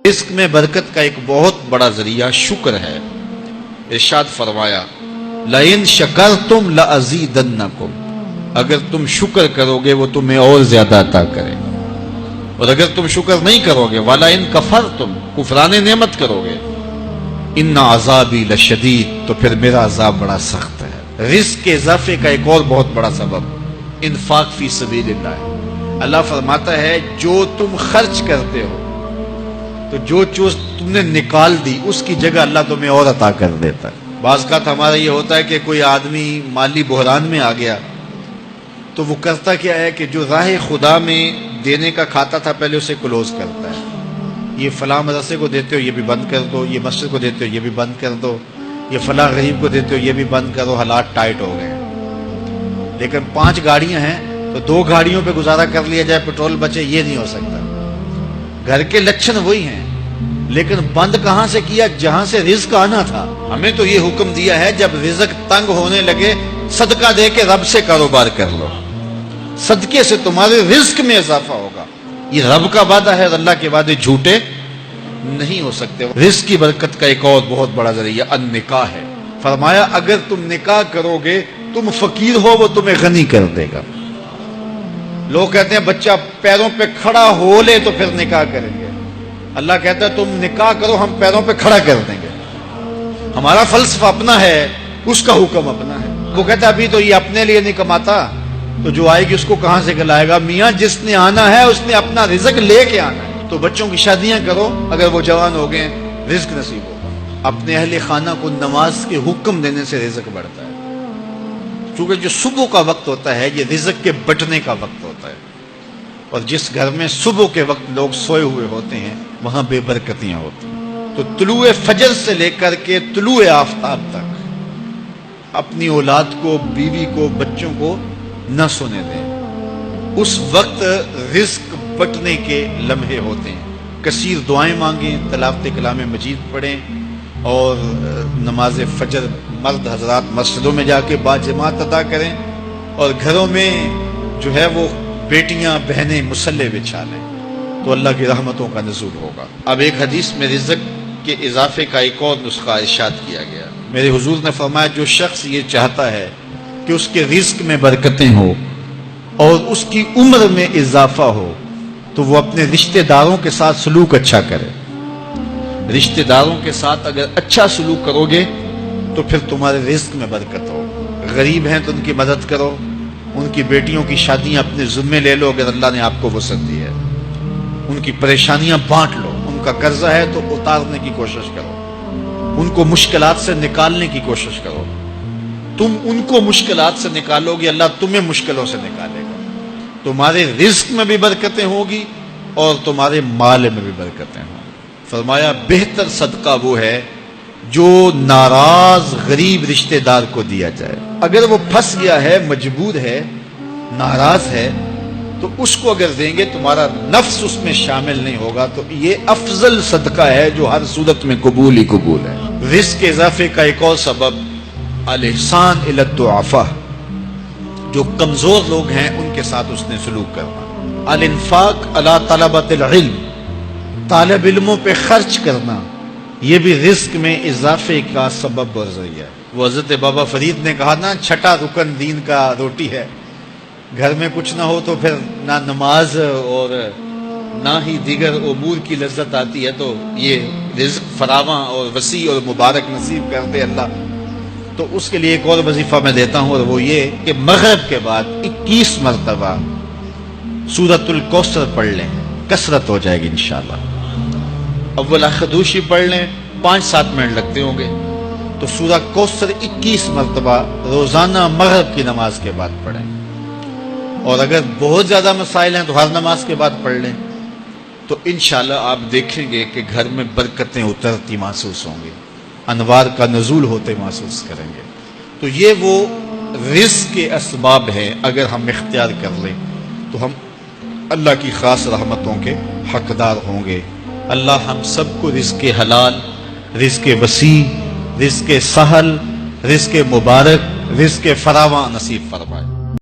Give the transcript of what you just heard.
رزق میں برکت کا ایک بہت بڑا ذریعہ شکر ہے۔ ارشاد فرمایا لَإِن شَكَرْتُمْ لَأَزِيدَنَّكُمْ، اگر تم شکر کرو گے وہ تمہیں اور زیادہ عطا کرے، اور اگر تم شکر نہیں کرو گے وَلَئِن كَفَرْتُمْ، کفران نعمت کرو گے، إِنَّ عَذَابِي لَشَدِيدٌ، تو پھر میرا عذاب بڑا سخت ہے۔ رزق کے اضافے کا ایک اور بہت بڑا سبب انفاق فی سبیل اللہ ہے۔ اللہ فرماتا ہے جو تم خرچ کرتے ہو تو جو چیز تم نے نکال دی اس کی جگہ اللہ تمہیں اور عطا کر دیتا ہے۔ بعض کا ہمارا یہ ہوتا ہے کہ کوئی آدمی مالی بحران میں آ گیا تو وہ کرتا کیا ہے کہ جو راہ خدا میں دینے کا کھاتا تھا پہلے اسے کلوز کرتا ہے، یہ فلاں مدرسے کو دیتے ہو یہ بھی بند کر دو، یہ مسجد کو دیتے ہو یہ بھی بند کر دو، یہ فلاں غریب کو دیتے ہو یہ بھی بند کرو، حالات ٹائٹ ہو گئے۔ لیکن 5 گاڑیاں ہیں تو 2 گاڑیوں پہ گزارا کر لیا جائے، پیٹرول بچے، یہ نہیں ہو سکتا۔ گھر کے لچھن وہی ہیں لیکن بند کہاں سے کیا؟ جہاں سے رزق آنا تھا۔ ہمیں تو یہ حکم دیا ہے جب رزق تنگ ہونے لگے صدقہ دے کے رب سے کاروبار کر لو، صدقے سے تمہارے رزق میں اضافہ ہوگا۔ یہ رب کا وعدہ ہے، اللہ کے وعدے جھوٹے نہیں ہو سکتے۔ رزق کی برکت کا ایک اور بہت بڑا ذریعہ النکاح ہے۔ فرمایا اگر تم نکاح کرو گے، تم فقیر ہو وہ تمہیں غنی کر دے گا۔ لوگ کہتے ہیں بچہ پیروں پہ کھڑا ہو لے تو پھر نکاح کریں گے، اللہ کہتا ہے تم نکاح کرو ہم پیروں پہ کھڑا کر دیں گے۔ ہمارا فلسفہ اپنا ہے، اس کا حکم اپنا ہے۔ وہ کہتا ہے ابھی تو یہ اپنے لیے نہیں کماتا تو جو آئے گی اس کو کہاں سے کھلائے گا؟ میاں جس نے آنا ہے اس نے اپنا رزق لے کے آنا ہے۔ تو بچوں کی شادیاں کرو، اگر وہ جوان ہو گئے رزق نصیب ہوگا۔ اپنے اہل خانہ کو نماز کے حکم دینے سے رزق بڑھتا ہے، کیونکہ جو صبح کا وقت ہوتا ہے یہ رزق کے بٹنے کا وقت ہوتا ہے، اور جس گھر میں صبح کے وقت لوگ سوئے ہوئے ہوتے ہیں وہاں بے برکتیاں ہوتی ہیں۔ تو طلوع فجر سے لے کر کے طلوع آفتاب تک اپنی اولاد کو، بیوی کو، بچوں کو نہ سونے دیں۔ اس وقت رزق بٹنے کے لمحے ہوتے ہیں۔ کثیر دعائیں مانگیں، تلاوت کلام مجید پڑھیں، اور نماز فجر مرد حضرات مسجدوں میں جا کے باجماعت ادا کریں، اور گھروں میں جو ہے وہ بیٹیاں بہنیں مصلے بچھا لیں تو اللہ کی رحمتوں کا نزول ہوگا۔ اب ایک حدیث میں رزق کے اضافے کا ایک اور نسخہ ارشاد کیا گیا۔ میرے حضور نے فرمایا جو شخص یہ چاہتا ہے کہ اس کے رزق میں برکتیں ہو اور اس کی عمر میں اضافہ ہو تو وہ اپنے رشتہ داروں کے ساتھ سلوک اچھا کرے۔ رشتہ داروں کے ساتھ اگر اچھا سلوک کرو گے تو پھر تمہارے رزق میں برکت ہو۔ غریب ہیں تو ان کی مدد کرو، ان کی بیٹیوں کی شادیاں اپنے ذمے لے لو اگر اللہ نے آپ کو وسعت دی ہے، ان کی پریشانیاں بانٹ لو، ان کا قرضہ ہے تو اتارنے کی کوشش کرو، ان کو مشکلات سے نکالنے کی کوشش کرو۔ تم ان کو مشکلات سے نکالو گے، اللہ تمہیں مشکلوں سے نکالے گا۔ تمہارے رزق میں بھی برکتیں ہوگی اور تمہارے مال میں بھی برکتیں ہوں۔ فرمایا بہتر صدقہ وہ ہے جو ناراض غریب رشتہ دار کو دیا جائے۔ اگر وہ پھنس گیا ہے، مجبور ہے، ناراض ہے، تو اس کو اگر دیں گے تمہارا نفس اس میں شامل نہیں ہوگا، تو یہ افضل صدقہ ہے جو ہر صورت میں قبول ہی قبول ہے۔ رزق کے اضافے کا ایک اور سبب الاحسان الی الضعفاء، جو کمزور لوگ ہیں ان کے ساتھ اس نے سلوک کرنا۔ الانفاق علی طلبۃ العلم، طالب علموں پہ خرچ کرنا، یہ بھی رزق میں اضافے کا سبب اور ذریعہ ہے۔ وہ حضرت بابا فرید نے کہا نا چھٹا رکن دین کا روٹی ہے۔ گھر میں کچھ نہ ہو تو پھر نہ نماز اور نہ ہی دیگر امور کی لذت آتی ہے، تو یہ رزق فراواں اور وسیع اور مبارک نصیب کر دے اللہ۔ تو اس کے لیے ایک اور وظیفہ میں دیتا ہوں، اور وہ یہ کہ مغرب کے بعد 21 مرتبہ سورۃ الکوثر پڑھ لیں، کثرت ہو جائے گی انشاءاللہ۔ اول خدوشی پڑھ لیں، 5-7 منٹ لگتے ہوں گے، تو سورہ کوثر 21 مرتبہ روزانہ مغرب کی نماز کے بعد پڑھیں۔ اور اگر بہت زیادہ مسائل ہیں تو ہر نماز کے بعد پڑھ لیں، تو انشاءاللہ آپ دیکھیں گے کہ گھر میں برکتیں اترتی محسوس ہوں گی، انوار کا نزول ہوتے محسوس کریں گے۔ تو یہ وہ رزق کے اسباب ہیں، اگر ہم اختیار کر لیں تو ہم اللہ کی خاص رحمتوں کے حقدار ہوں گے۔ اللہ ہم سب کو رزق حلال، رزق وسیع، رزق سہل، رزق مبارک، رزق فراواں نصیب فرمائے۔